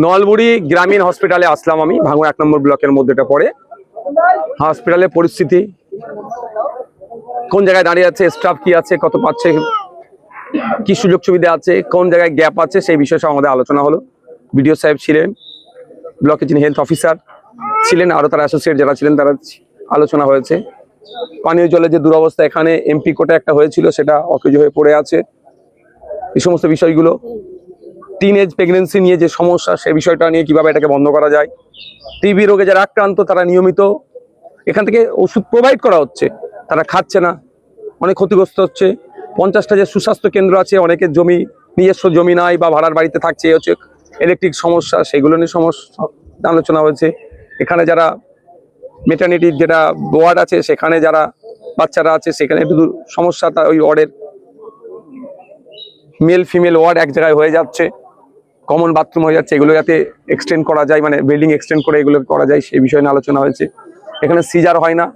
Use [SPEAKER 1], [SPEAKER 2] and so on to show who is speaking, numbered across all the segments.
[SPEAKER 1] নলবুড়ি গ্রামীণ হসপিটালে আসলাম আমি, ভাঙড় 1 নম্বর ব্লকের মধ্যে এটা পড়ে। হসপিটালের পরিস্থিতি কোন জায়গায় দাঁড়িয়ে আছে, স্টাফ কি আছে, কত পাচ্ছে, কি সুযোগ সুবিধা আছে, কোন জায়গায় গ্যাপ আছে, সেই বিষয়ে সব আমাদের আলোচনা হলো। বিডিও সাহেব ছিলেন, ব্লকের যিনি হেলথ অফিসার ছিলেন, আরো তারা অ্যাসোসিয়েট যারা ছিলেন, তারা আলোচনা হয়েছে। পানীয় জলের যে দুরবস্থা এখানে এমপি কোটা একটা হয়েছিল, সেটা অকেজ হয়ে পড়ে আছে। এই সমস্ত বিষয়গুলো, টিনেজ প্রেগনেন্সি নিয়ে যে সমস্যা, সেই বিষয়টা নিয়ে কিভাবে এটাকে বন্ধ করা যায়। টিবি রোগে যারা আক্রান্ত তারা নিয়মিত এখান থেকে ওষুধ প্রোভাইড করা হচ্ছে, তারা খাচ্ছে না, অনেক ক্ষতিগ্রস্ত হচ্ছে। 50টা যে সুস্বাস্থ্য কেন্দ্র আছে, অনেকের জমি নিজস্ব জমি নাই বা ভাড়ার বাড়িতে থাকছে, এই হচ্ছে ইলেকট্রিক সমস্যা, সেগুলো নিয়ে সমস্যা আলোচনা হয়েছে। এখানে যারা মেটার্নিটির যেটা ওয়ার্ড আছে, সেখানে যারা বাচ্চারা আছে, সেখানে একটু সমস্যা, ওই ওয়ার্ডের মেল ফিমেল ওয়ার্ড এক জায়গায় হয়ে যাচ্ছে, কমন বাথরুম হয়ে যাচ্ছে, এগুলো যাতে এক্সটেন্ড করা যায়, মানে বিল্ডিং এক্সটেন্ড করে এগুলো করা যায়, সেই বিষয়ে নিয়ে আলোচনা হয়েছে। এখানে সিজার হয় না,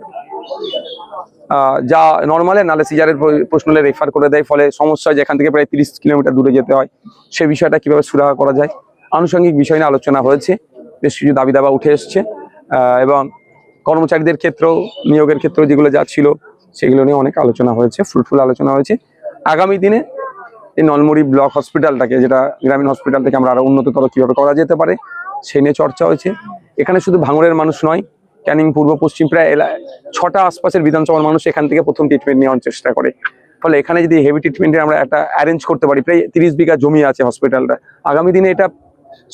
[SPEAKER 1] যা নর্মালে, নালে সিজারের প্রশ্ন হলে রেফার করে দেয়, ফলে সমস্যা হয় যেখান থেকে প্রায় 30 কিলোমিটার দূরে যেতে হয়, সেই বিষয়টা কিভাবে সুরাহা করা যায়, আনুষঙ্গিক বিষয় নিয়ে আলোচনা হয়েছে। বেশ কিছু দাবি দাবা উঠে এসছে, এবং কর্মচারীদের ক্ষেত্রেও, নিয়োগের ক্ষেত্রেও যেগুলো যা ছিল সেগুলো নিয়ে অনেক আলোচনা হয়েছে, ফ্রুটফুল আলোচনা হয়েছে। আগামী দিনে এই নলমুড়ি ব্লক হসপিটালটাকে, যেটা গ্রামীণ হসপিটাল থেকে আমরা আরো উন্নততর কিভাবে করা যেতে পারে, সেই নিয়ে চর্চা হয়েছে। এখানে শুধু ভাঙড়ের মানুষ নয়, ক্যানিং পূর্ব পশ্চিম প্রায় 6টা আশপাশের বিধানসভার মানুষ এখান থেকে প্রথম ট্রিটমেন্ট নেওয়ার চেষ্টা করে। ফলে এখানে যদি হেভি ট্রিটমেন্টে আমরা একটা অ্যারেঞ্জ করতে পারি, প্রায় 30 বিঘা জমি আছে হসপিটালটা, আগামী দিনে এটা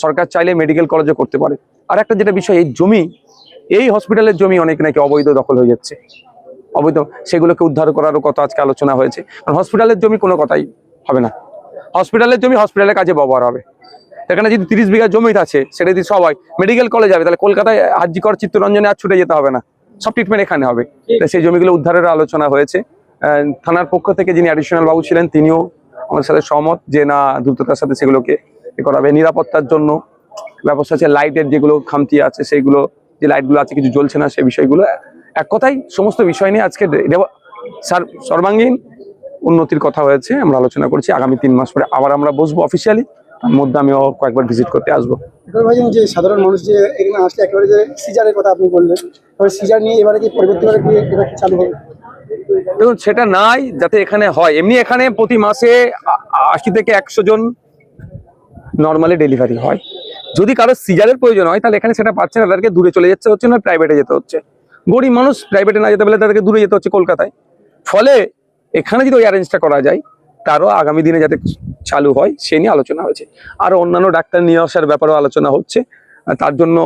[SPEAKER 1] সরকার চাইলে মেডিকেল কলেজও করতে পারে। আর একটা যেটা বিষয়, এই জমি, এই হসপিটালের জমি অনেক নাকি অবৈধ দখল হয়ে যাচ্ছে, অবৈধ, সেগুলোকে উদ্ধার করারও কথা আজকে আলোচনা হয়েছে। কারণ হসপিটালের জমি কোনো কথাই হবে না, হসপিটালের জমি হসপিটালের কাজে ব্যবহার হবে। এখানে যদি 30 বিঘা জমি আছে, সেটা যদি সবাই মেডিকেল কলেজ যাবে, তাহলে কলকাতায় হাজিকর চিত্তরঞ্জনে আর ছুটে যেতে হবে না, সব ট্রিটমেন্ট এখানে হবে। সেই জমিগুলো উদ্ধারের আলোচনা হয়েছে। থানার পক্ষ থেকে যিনি অ্যাডিশনাল বাবু ছিলেন, তিনিও আমাদের সাথে সহমত যে না, দ্রুততার সাথে সেগুলোকে করা হবে। নিরাপত্তার জন্য ব্যবস্থা আছে, লাইটের যেগুলো খামতি আছে, সেইগুলো, যে লাইটগুলো আছে কিছু জ্বলছে না, সেই বিষয়গুলো, এক কথায় সমস্ত বিষয় নিয়ে আজকে সর্বাঙ্গীন উন্নতির কথা হয়েছে, আমরা আলোচনা করছি। আগামী 3 মাস পরে আবার আমরা বসবো অফিসিয়ালি, তার মধ্যে আমিও কয়েকবার ভিজিট করতে আসবো।
[SPEAKER 2] যে সাধারণ মানুষ যে এখানে আসলে একেবারে যে সিজারের কথা আপনি বললেন, সিজার নিয়ে এবারে কি পরিবর্তন চালু হবে?
[SPEAKER 1] দেখুন, সেটা নাই যাতে এখানে হয়। এমনি এখানে প্রতি মাসে 80 থেকে 100 জন নর্মালি ডেলিভারি হয়। যদি কারো সিজারের প্রয়োজন হয়, তাহলে এখানে সেটা পাচ্ছে না, তাদেরকে দূরে চলে যেতে হচ্ছে, না প্রাইভেটে যেতে হচ্ছে। গরিব মানুষ প্রাইভেটে না যেতে পারলে তাদেরকে দূরে যেতে হচ্ছে কলকাতায়। ফলে এখানে যদি ওই অ্যারেঞ্জটা করা যায়, তারও আগামী দিনে যাতে চালু হয়, সে নিয়ে আলোচনা হয়েছে। আরো অন্যান্য ডাক্তার নিয়ে আসার ব্যাপারেও আলোচনা হচ্ছে। তার জন্য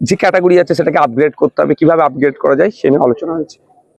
[SPEAKER 1] যে ক্যাটাগরি আছে সেটাকে আপগ্রেড করতে হবে, কিভাবে আপগ্রেড করা যায় সে নিয়ে আলোচনা হয়েছে।